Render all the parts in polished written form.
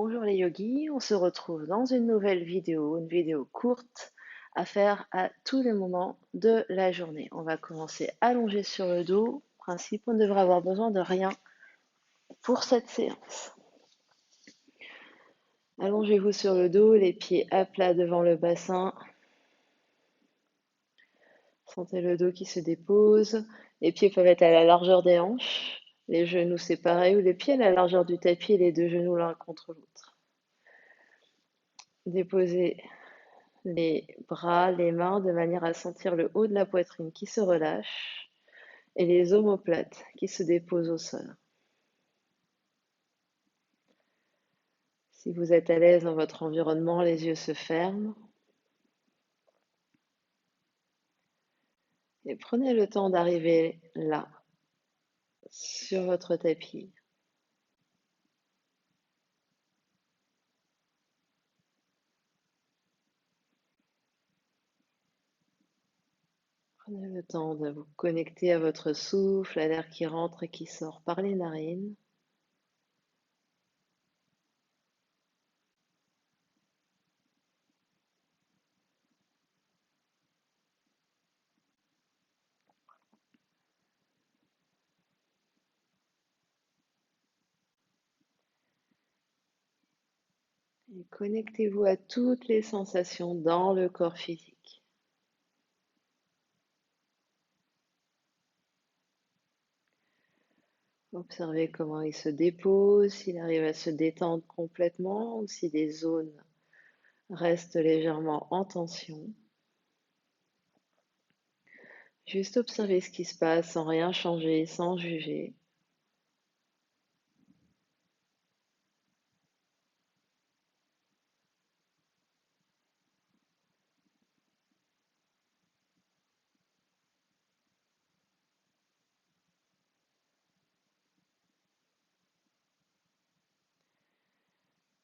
Bonjour les yogis, on se retrouve dans une nouvelle vidéo, une vidéo courte à faire à tous les moments de la journée. On va commencer allongé sur le dos. En principe, on ne devrait avoir besoin de rien pour cette séance. Allongez-vous sur le dos, les pieds à plat devant le bassin. Sentez le dos qui se dépose. Les pieds peuvent être à la largeur des hanches, les genoux séparés ou les pieds à la largeur du tapis et les deux genoux l'un contre l'autre. Déposez les bras, les mains, de manière à sentir le haut de la poitrine qui se relâche et les omoplates qui se déposent au sol. Si vous êtes à l'aise dans votre environnement, les yeux se ferment et prenez le temps d'arriver là, sur votre tapis. Prenez le temps de vous connecter à votre souffle, à l'air qui rentre et qui sort par les narines. Et connectez-vous à toutes les sensations dans le corps physique. Observez comment il se dépose, s'il arrive à se détendre complètement ou si des zones restent légèrement en tension. Juste observer ce qui se passe sans rien changer, sans juger.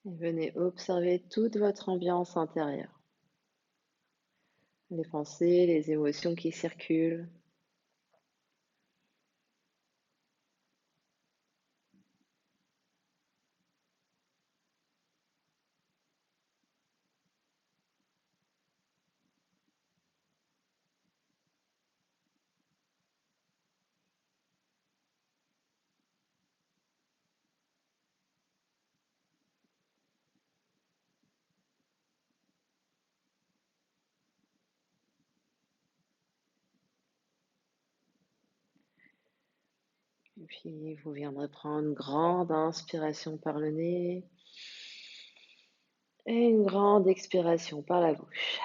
Et venez observer toute votre ambiance intérieure. Les pensées, les émotions qui circulent. Et puis, vous viendrez prendre une grande inspiration par le nez et une grande expiration par la bouche.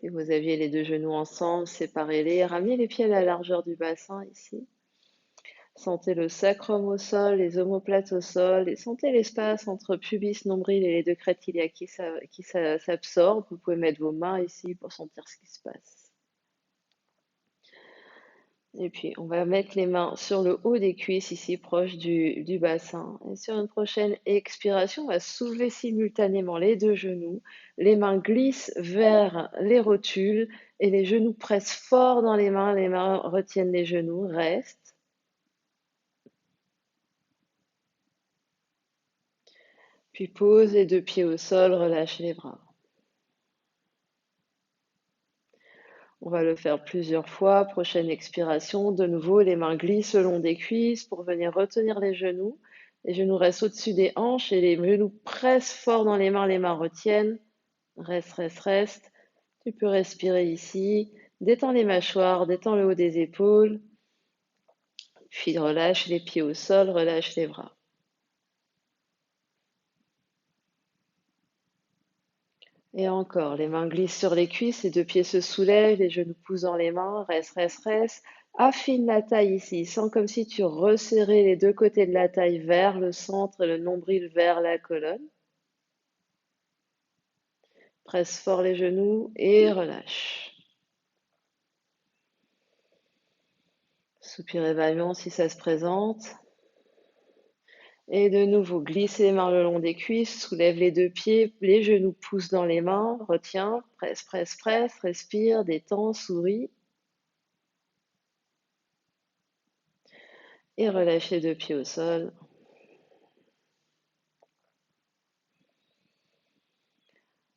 Si vous aviez les deux genoux ensemble, séparez-les. Ramenez les pieds à la largeur du bassin ici. Sentez le sacrum au sol, les omoplates au sol, et sentez l'espace entre pubis, nombril et les deux crêtes iliaques qui s'absorbent. Vous pouvez mettre vos mains ici pour sentir ce qui se passe. Et puis, on va mettre les mains sur le haut des cuisses, ici, proche du bassin. Et sur une prochaine expiration, on va soulever simultanément les deux genoux. Les mains glissent vers les rotules et les genoux pressent fort dans les mains retiennent les genoux, restent. Puis pose les deux pieds au sol, relâche les bras. On va le faire plusieurs fois. Prochaine expiration, de nouveau, les mains glissent le long des cuisses pour venir retenir les genoux. Les genoux restent au-dessus des hanches et les genoux pressent fort dans les mains retiennent. Reste, reste, reste. Tu peux respirer ici. Détends les mâchoires, détends le haut des épaules. Puis relâche les pieds au sol, relâche les bras. Et encore, les mains glissent sur les cuisses, les deux pieds se soulèvent, les genoux poussent dans les mains, reste, reste, reste. Affine la taille ici, sens comme si tu resserrais les deux côtés de la taille vers le centre et le nombril vers la colonne. Presse fort les genoux et relâche. Soupir évaluant si ça se présente. Et de nouveau, glisse les mains le long des cuisses, soulève les deux pieds, les genoux poussent dans les mains, retiens, presse, presse, presse, respire, détends, souris. Et relâche les deux pieds au sol.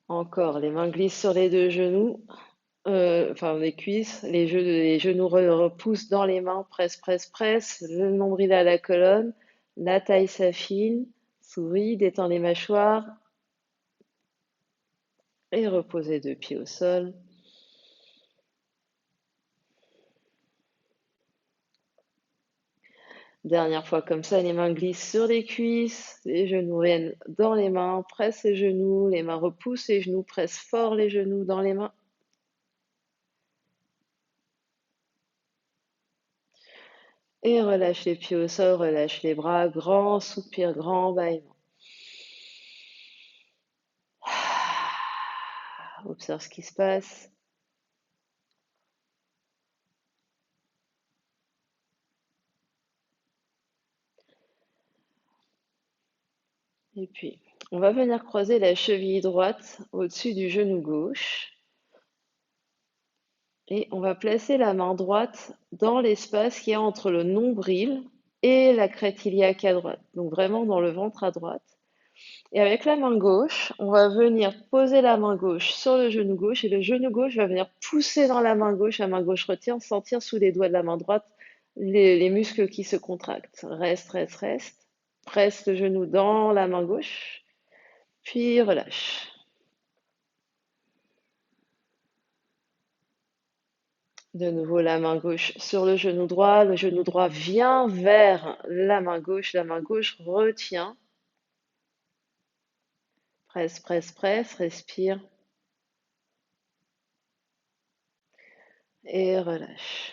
Encore, les mains glissent sur les deux genoux, enfin les cuisses, les genoux repoussent dans les mains, presse, presse, presse, le nombril à la colonne, la taille s'affine, souris, détend les mâchoires et repose les deux pieds au sol. Dernière fois comme ça, les mains glissent sur les cuisses, les genoux viennent dans les mains, presse les genoux, les mains repoussent les genoux, presse fort les genoux dans les mains. Et relâche les pieds au sol, relâche les bras, grand soupir, grand bâillement. Observe ce qui se passe. Et puis, on va venir croiser la cheville droite au-dessus du genou gauche. Et on va placer la main droite dans l'espace qui est entre le nombril et la crête iliaque à droite. Donc vraiment dans le ventre à droite. Et avec la main gauche, on va venir poser la main gauche sur le genou gauche et le genou gauche va venir pousser dans la main gauche retient, sentir sous les doigts de la main droite les muscles qui se contractent. Reste, reste, reste. Presse le genou dans la main gauche, puis relâche. De nouveau, la main gauche sur le genou droit vient vers la main gauche retient. Presse, presse, presse, respire et relâche.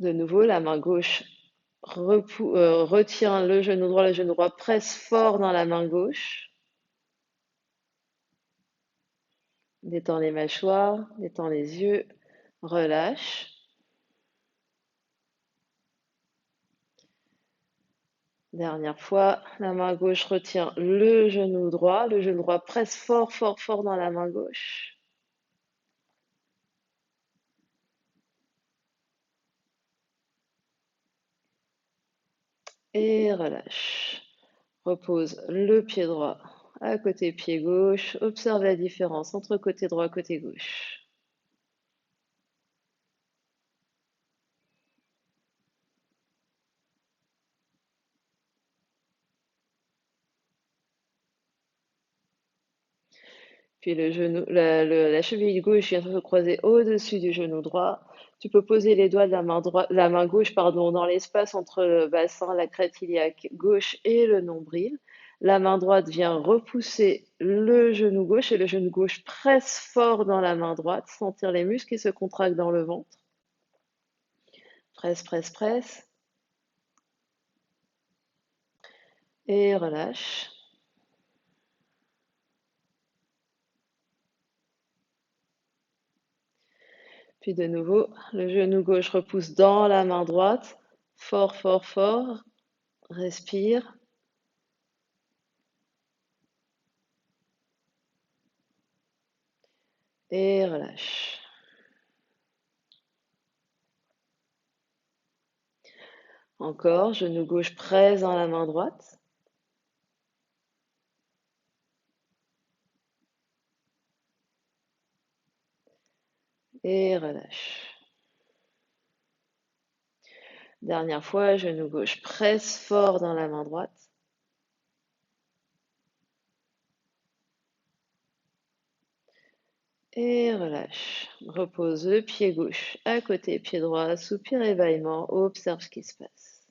De nouveau, la main gauche retient le genou droit presse fort dans la main gauche. Détends les mâchoires, détends les yeux, relâche. Dernière fois, la main gauche retient le genou droit presse fort, fort, fort dans la main gauche. Et relâche. Repose le pied droit à côté pied gauche. Observe la différence entre côté droit, côté gauche. Puis le genou, la cheville gauche vient se croiser au-dessus du genou droit. Tu peux poser les doigts de la main gauche, pardon, dans l'espace entre le bassin, la crête iliaque gauche et le nombril. La main droite vient repousser le genou gauche et le genou gauche presse fort dans la main droite, sentir les muscles qui se contractent dans le ventre. Presse, presse, presse. Et relâche. Puis de nouveau, le genou gauche repousse dans la main droite. Fort, fort, fort. Respire. Et relâche. Encore, genou gauche presse dans la main droite. Et relâche. Dernière fois, genou gauche presse fort dans la main droite. Et relâche. Repose le pied gauche à côté pied droit, soupir et bâillement. Observe ce qui se passe.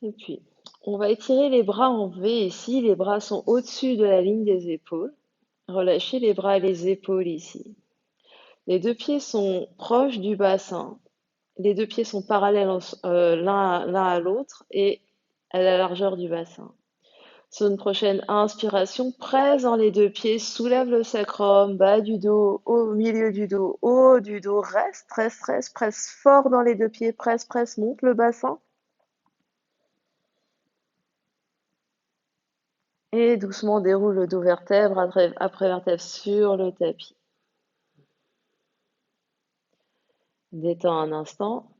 Et puis, on va étirer les bras en V ici. Les bras sont au-dessus de la ligne des épaules. Relâchez les bras et les épaules ici. Les deux pieds sont proches du bassin. Les deux pieds sont parallèles l'un à l'autre et à la largeur du bassin. Sur une prochaine inspiration, presse dans les deux pieds, soulève le sacrum, bas du dos, au milieu du dos, haut du dos, reste, presse fort dans les deux pieds, presse, monte le bassin. Et doucement déroule le dos vertèbre après vertèbre sur le tapis. Détends un instant.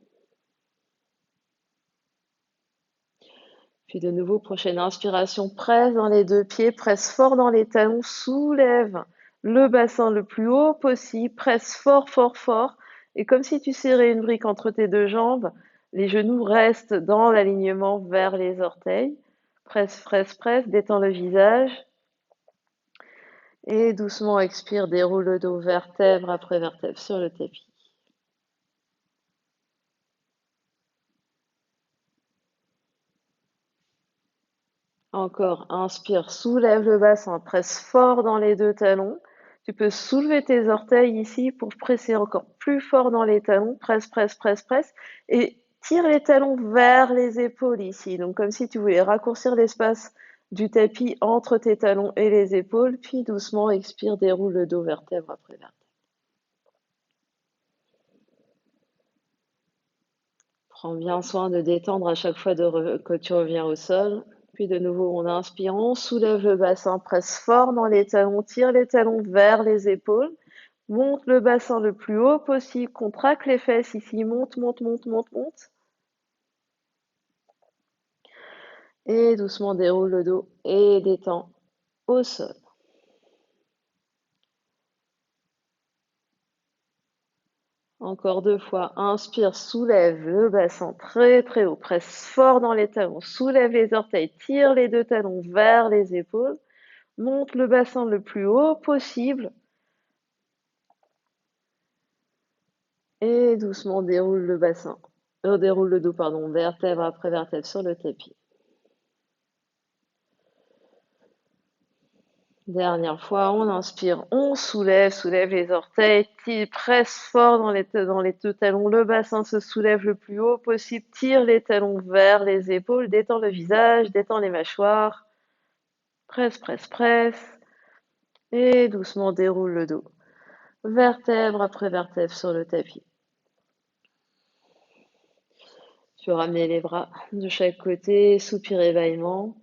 Puis de nouveau, prochaine inspiration, presse dans les deux pieds, presse fort dans les talons, soulève le bassin le plus haut possible, presse fort. Et comme si tu serrais une brique entre tes deux jambes, les genoux restent dans l'alignement vers les orteils. Presse, détends le visage. Et doucement expire, déroule le dos vertèbre après vertèbre sur le tapis. Encore, inspire, soulève le bassin, presse fort dans les deux talons. Tu peux soulever tes orteils ici pour presser encore plus fort dans les talons. Presse. Et tire les talons vers les épaules ici. Donc comme si tu voulais raccourcir l'espace du tapis entre tes talons et les épaules. Puis doucement, expire, déroule le dos vertèbre après vertèbre. Prends bien soin de détendre à chaque fois que tu reviens au sol. Puis de nouveau, on inspire, on soulève le bassin, presse fort dans les talons, tire les talons vers les épaules, monte le bassin le plus haut possible, contracte les fesses ici, monte. Et doucement déroule le dos et détend au sol. Encore deux fois, inspire, soulève le bassin très haut, presse fort dans les talons, soulève les orteils, tire les deux talons vers les épaules, monte le bassin le plus haut possible et doucement déroule le bassin. Déroule le dos, pardon, vertèbre après vertèbre sur le tapis. Dernière fois, on inspire, on soulève les orteils, presse fort dans les deux talons, le bassin se soulève le plus haut possible, tire les talons vers les épaules, détend le visage, détend les mâchoires, presse, et doucement déroule le dos, vertèbre après vertèbre sur le tapis. Tu peux ramener les bras de chaque côté, soupir et bâillement.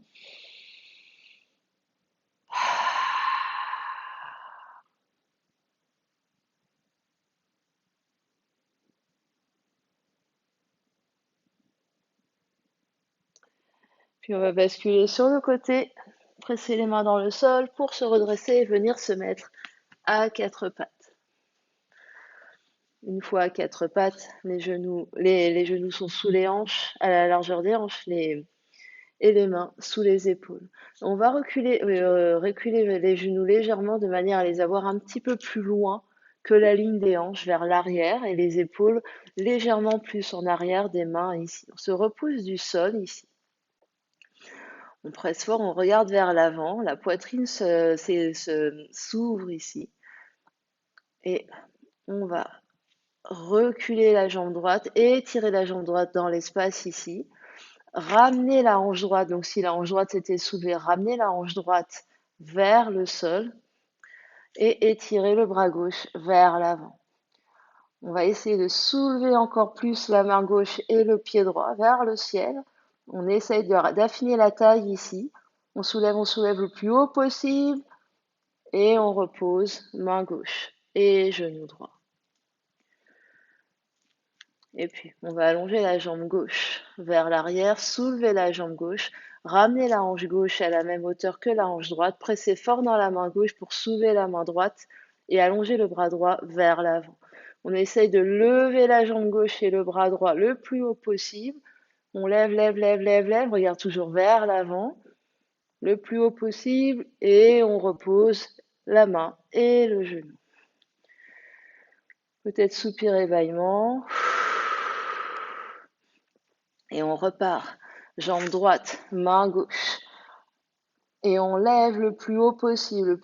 Puis on va basculer sur le côté, presser les mains dans le sol pour se redresser et venir se mettre à quatre pattes. Une fois à quatre pattes, les genoux sont sous les hanches, à la largeur des hanches, et les mains sous les épaules. On va reculer les genoux légèrement de manière à les avoir un petit peu plus loin que la ligne des hanches vers l'arrière et les épaules légèrement plus en arrière des mains ici. On se repousse du sol ici. On presse fort, on regarde vers l'avant, la poitrine s'ouvre ici. Et on va reculer la jambe droite, étirer la jambe droite dans l'espace ici. Ramener la hanche droite, donc si la hanche droite s'était soulevée, ramener la hanche droite vers le sol et étirer le bras gauche vers l'avant. On va essayer de soulever encore plus la main gauche et le pied droit vers le ciel. On essaye d'affiner la taille ici. On soulève le plus haut possible et on repose main gauche et genou droit. Et puis, on va allonger la jambe gauche vers l'arrière, soulever la jambe gauche, ramener la hanche gauche à la même hauteur que la hanche droite, presser fort dans la main gauche pour soulever la main droite et allonger le bras droit vers l'avant. On essaye de lever la jambe gauche et le bras droit le plus haut possible. On lève, regarde toujours vers l'avant, le plus haut possible, et on repose la main et le genou. Peut-être soupir et bâillement. Et on repart. Jambe droite, main gauche. Et on lève le plus haut possible,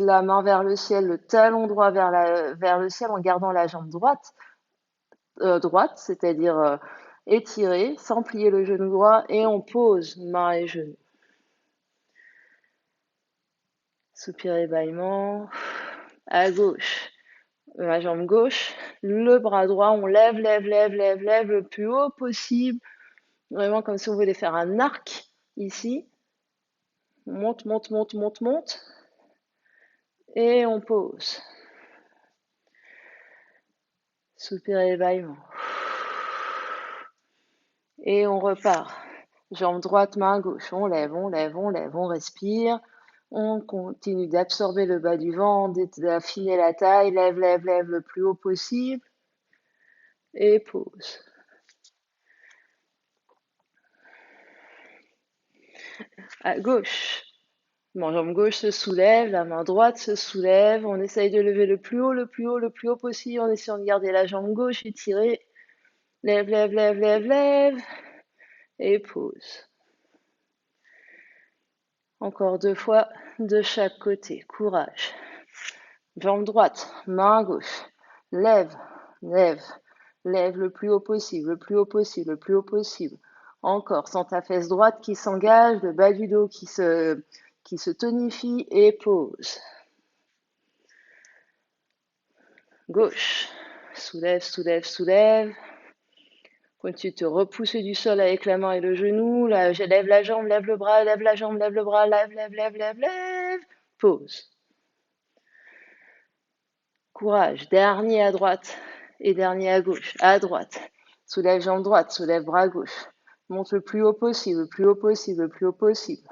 la main vers le ciel, le talon droit vers le ciel en gardant la jambe droite, c'est-à-dire étirée, sans plier le genou droit, et on pose main et genou. Soupir et bâillement. À gauche, la jambe gauche, le bras droit, on lève, lève, lève, lève, lève le plus haut possible. Vraiment comme si on voulait faire un arc ici. On monte, monte, monte, monte, monte. Et on pose. Soupir et bâillement. Et on repart. Jambe droite, main gauche. On lève, on lève, on lève, on respire. On continue d'absorber le bas du ventre, d'affiner la taille. Lève, lève, lève le plus haut possible. Et pose. À gauche. La jambe gauche se soulève, la main droite se soulève. On essaye de lever le plus haut, le plus haut, le plus haut possible en essayant de garder la jambe gauche étirée. Lève, lève, lève, lève, lève. Et pose. Encore 2 fois de chaque côté. Courage. Jambe droite, main gauche. Lève, lève, lève le plus haut possible, le plus haut possible, le plus haut possible. Encore, sens ta fesse droite qui s'engage, le bas du dos qui se tonifie et pose. Gauche, soulève, soulève, soulève. Continue de te repousser du sol avec la main et le genou. Là, je lève la jambe, lève le bras, lève la jambe, lève le bras, lève, lève, lève, lève, lève. Pose. Courage. Dernier à droite et dernier à gauche. À droite. Soulève jambe droite, soulève bras gauche. Monte le plus haut possible, le plus haut possible, le plus haut possible.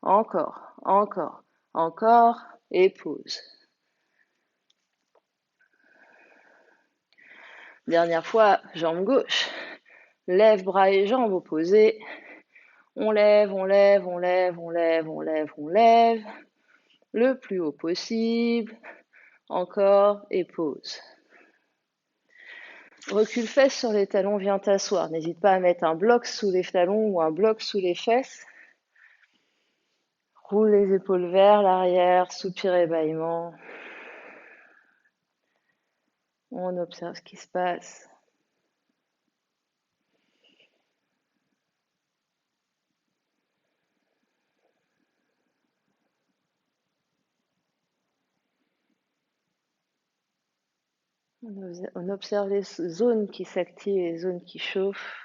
Encore, encore, encore. Et pose. Dernière fois, jambe gauche. Lève bras et jambes opposés. On lève, on lève, on lève, on lève, on lève, on lève. Le plus haut possible. Encore et pose. Recule fesses sur les talons, viens t'asseoir. N'hésite pas à mettre un bloc sous les talons ou un bloc sous les fesses. Roule les épaules vers l'arrière, soupir et bâillement. On observe ce qui se passe. On observe les zones qui s'activent et les zones qui chauffent.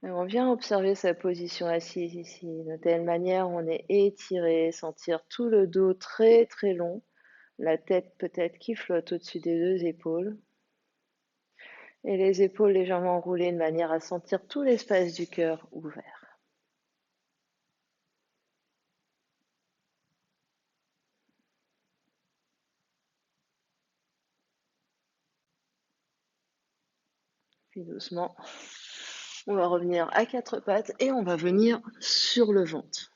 Et on vient observer sa position assise ici. De telle manière, on est étiré, sentir tout le dos très très long. La tête peut-être qui flotte au-dessus des 2 épaules. Et les épaules légèrement enroulées de manière à sentir tout l'espace du cœur ouvert. Puis doucement, on va revenir à 4 pattes et on va venir sur le ventre.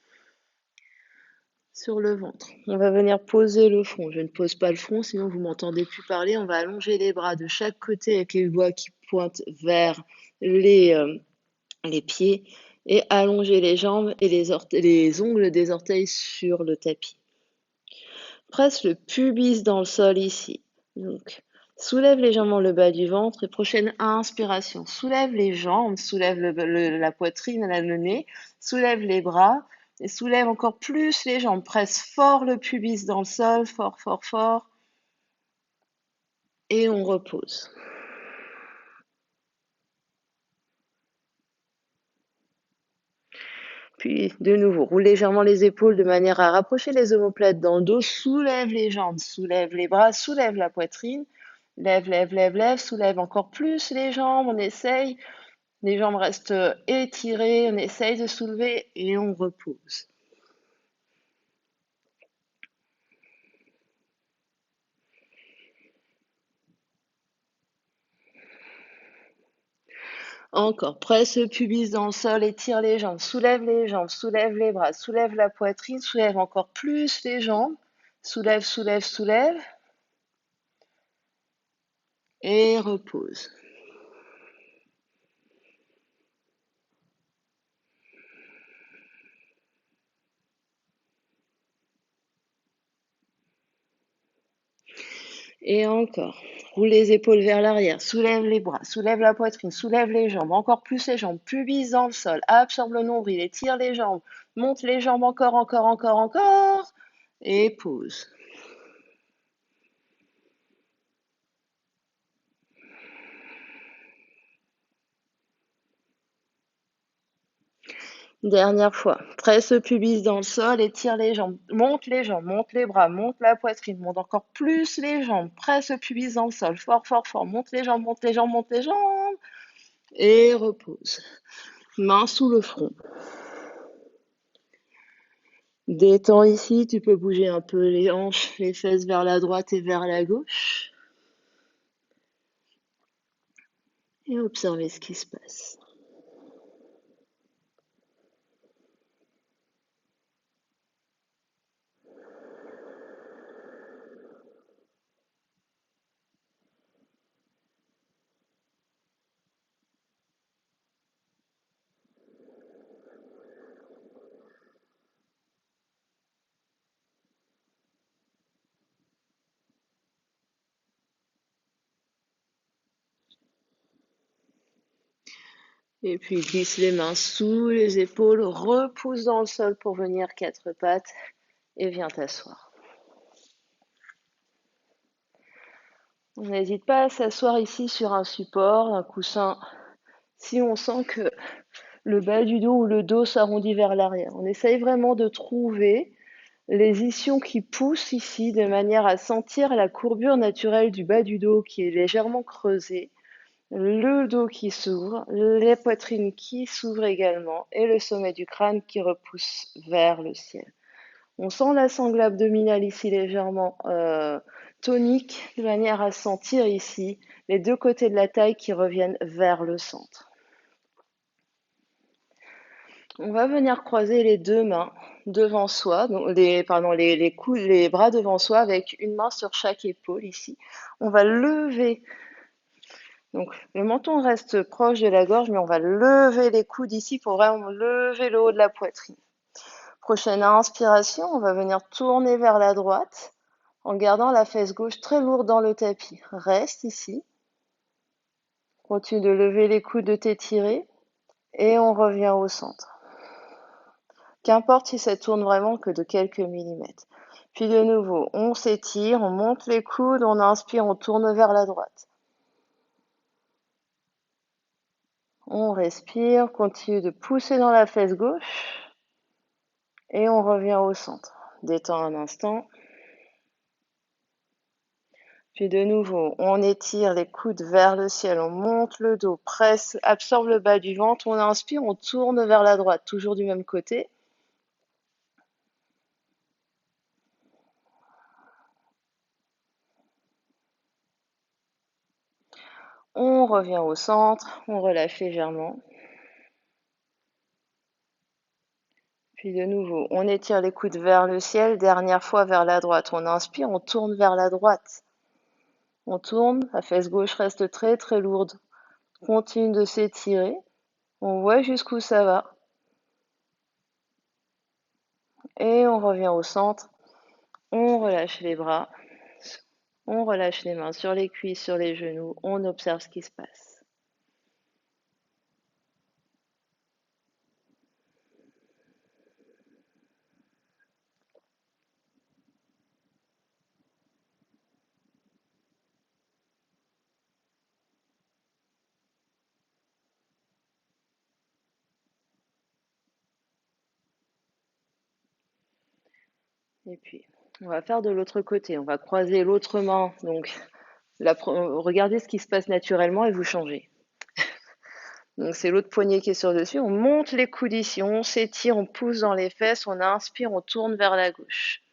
Sur le ventre. On va venir poser le front. Je ne pose pas le front, sinon vous m'entendez plus parler. On va allonger les bras de chaque côté avec les doigts qui pointent vers les pieds et allonger les jambes et les ongles des orteils sur le tapis. Presse le pubis dans le sol ici. Donc, soulève légèrement le bas du ventre et prochaine inspiration. Soulève les jambes, soulève la poitrine, le nez, soulève les bras et soulève encore plus les jambes. Presse fort le pubis dans le sol, fort, fort, fort. Et on repose. Puis de nouveau, roule légèrement les épaules de manière à rapprocher les omoplates dans le dos. Soulève les jambes, soulève les bras, soulève la poitrine. Lève, lève, lève, lève, soulève encore plus les jambes. On essaye. Les jambes restent étirées. On essaye de soulever et on repose. Encore, presse le pubis dans le sol, étire les jambes, soulève les bras, soulève la poitrine, soulève encore plus les jambes, soulève, soulève, soulève, et repose. Et encore, Roule les épaules vers l'arrière, soulève les bras, soulève la poitrine, soulève les jambes, encore plus les jambes, pubis dans le sol, absorbe le nombril, étire les jambes, monte les jambes encore, encore, encore, encore, et pose. Dernière fois, presse le pubis dans le sol, étire les jambes, monte les bras, monte la poitrine, monte encore plus les jambes, presse le pubis dans le sol, fort, fort, fort, monte les jambes, monte les jambes, monte les jambes, et repose. Main sous le front. Détends ici, tu peux bouger un peu les hanches, les fesses vers la droite et vers la gauche. Et observer ce qui se passe. Et puis glisse les mains sous les épaules, repousse dans le sol pour venir quatre pattes et viens t'asseoir. On n'hésite pas à s'asseoir ici sur un support, un coussin, si on sent que le bas du dos ou le dos s'arrondit vers l'arrière. On essaye vraiment de trouver les ischions qui poussent ici de manière à sentir la courbure naturelle du bas du dos qui est légèrement creusée, le dos qui s'ouvre, les poitrines qui s'ouvrent également et le sommet du crâne qui repousse vers le ciel. On sent la sangle abdominale ici légèrement tonique de manière à sentir ici les deux côtés de la taille qui reviennent vers le centre. On va venir croiser les deux mains devant soi, donc les bras devant soi avec une main sur chaque épaule ici. On va lever, donc le menton reste proche de la gorge, mais on va lever les coudes ici pour vraiment lever le haut de la poitrine. Prochaine inspiration, on va venir tourner vers la droite en gardant la fesse gauche très lourde dans le tapis. Reste ici. Continue de lever les coudes, de t'étirer et on revient au centre. Qu'importe si ça tourne vraiment que de quelques millimètres. Puis de nouveau, on s'étire, on monte les coudes, on inspire, on tourne vers la droite. On respire, continue de pousser dans la fesse gauche et on revient au centre. Détends un instant. Puis de nouveau, on étire les coudes vers le ciel, on monte le dos, presse, absorbe le bas du ventre, on inspire, on tourne vers la droite, toujours du même côté. On revient au centre, on relâche légèrement. Puis de nouveau, on étire les coudes vers le ciel, dernière fois vers la droite. On inspire, on tourne vers la droite. On tourne, la fesse gauche reste très très lourde. Continue de s'étirer. On voit jusqu'où ça va. Et on revient au centre. On relâche les bras. On relâche les mains sur les cuisses, sur les genoux. On observe ce qui se passe. Et puis, on va faire de l'autre côté. On va croiser l'autre main. Donc, regardez ce qui se passe naturellement et vous changez. Donc, c'est l'autre poignet qui est sur dessus. On monte les coudes ici, on s'étire, on pousse dans les fesses, on inspire, on tourne vers la gauche.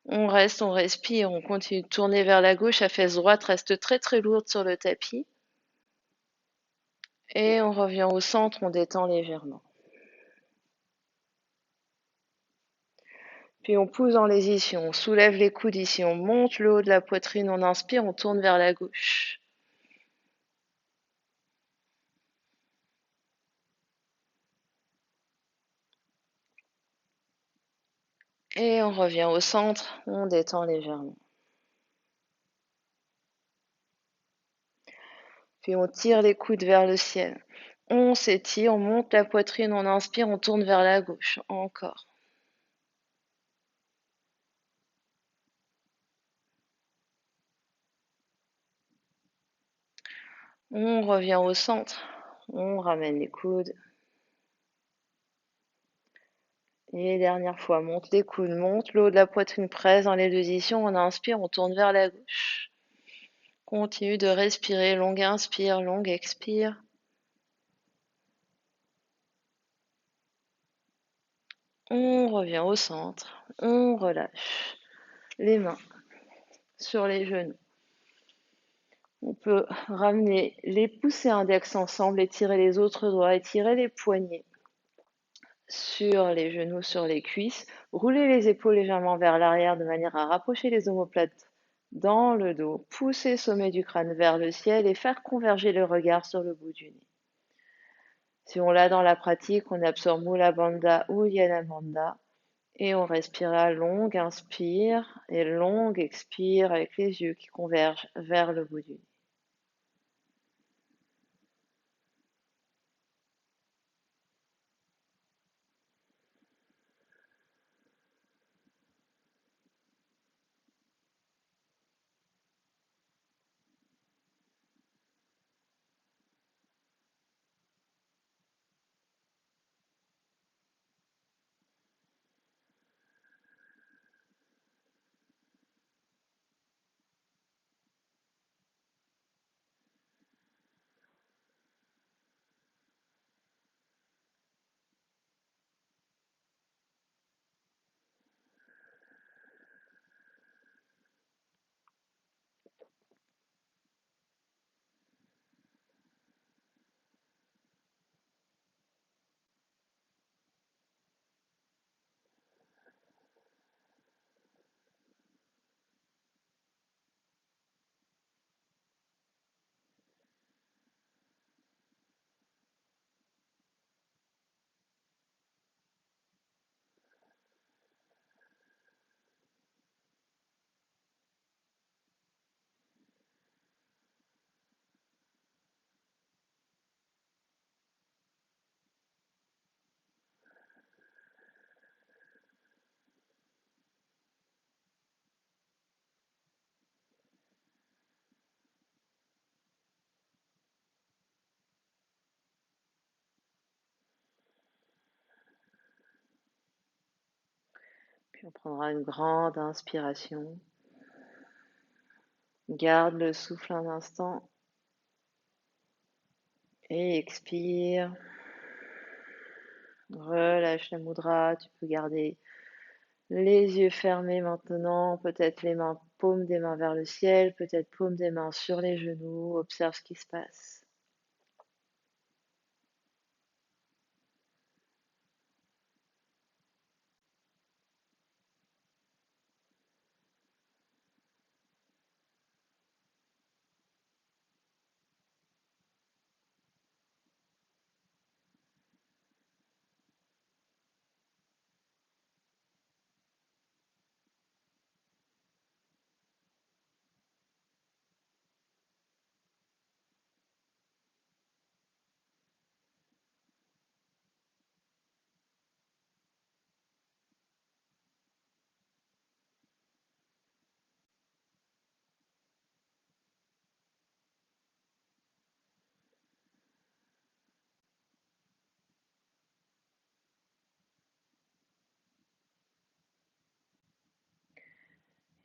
On reste, on respire, on continue de tourner vers la gauche. La fesse droite reste très très lourde sur le tapis. Et on revient au centre, on détend légèrement. Puis on pousse dans les ischions, on soulève les coudes ici, on monte le haut de la poitrine, on inspire, on tourne vers la gauche. Et on revient au centre, on détend légèrement. Puis on tire les coudes vers le ciel. On s'étire, on monte la poitrine, on inspire, on tourne vers la gauche. Encore. On revient au centre. On ramène les coudes. Et dernière fois, monte les coudes, monte le haut de la poitrine, presse dans les deux positions. On inspire, on tourne vers la gauche. Continue de respirer, longue inspire, longue expire. On revient au centre, on relâche les mains sur les genoux. On peut ramener les pouces et index ensemble, étirer les autres doigts, étirer les poignets sur les genoux, sur les cuisses. Rouler les épaules légèrement vers l'arrière de manière à rapprocher les omoplates dans le dos. Pousser le sommet du crâne vers le ciel et faire converger le regard sur le bout du nez. Si on l'a dans la pratique, on absorbe Mula Bandha ou Yana Bandha. Et on respire à longue inspire et longue expire avec les yeux qui convergent vers le bout du nez. Puis on prendra une grande inspiration. Garde le souffle un instant et expire. Relâche la mudra. Tu peux garder les yeux fermés maintenant. Peut-être les mains, paumes des mains vers le ciel. Peut-être paumes des mains sur les genoux. Observe ce qui se passe.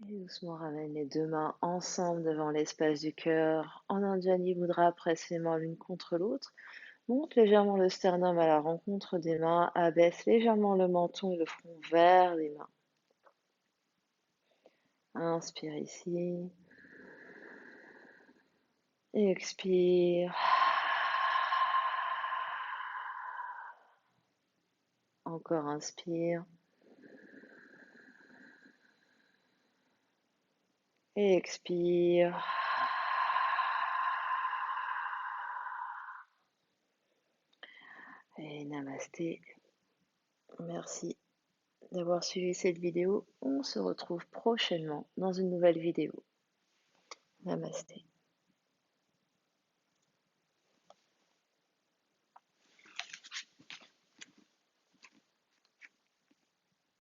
Et doucement ramène les deux mains ensemble devant l'espace du cœur. En Anjali Mudra, presse les mains l'une contre l'autre. Monte légèrement le sternum à la rencontre des mains. Abaisse légèrement le menton et le front vers les mains. Inspire ici. Et expire. Encore inspire. Et expire. Et namasté. Merci d'avoir suivi cette vidéo. On se retrouve prochainement dans une nouvelle vidéo. Namasté.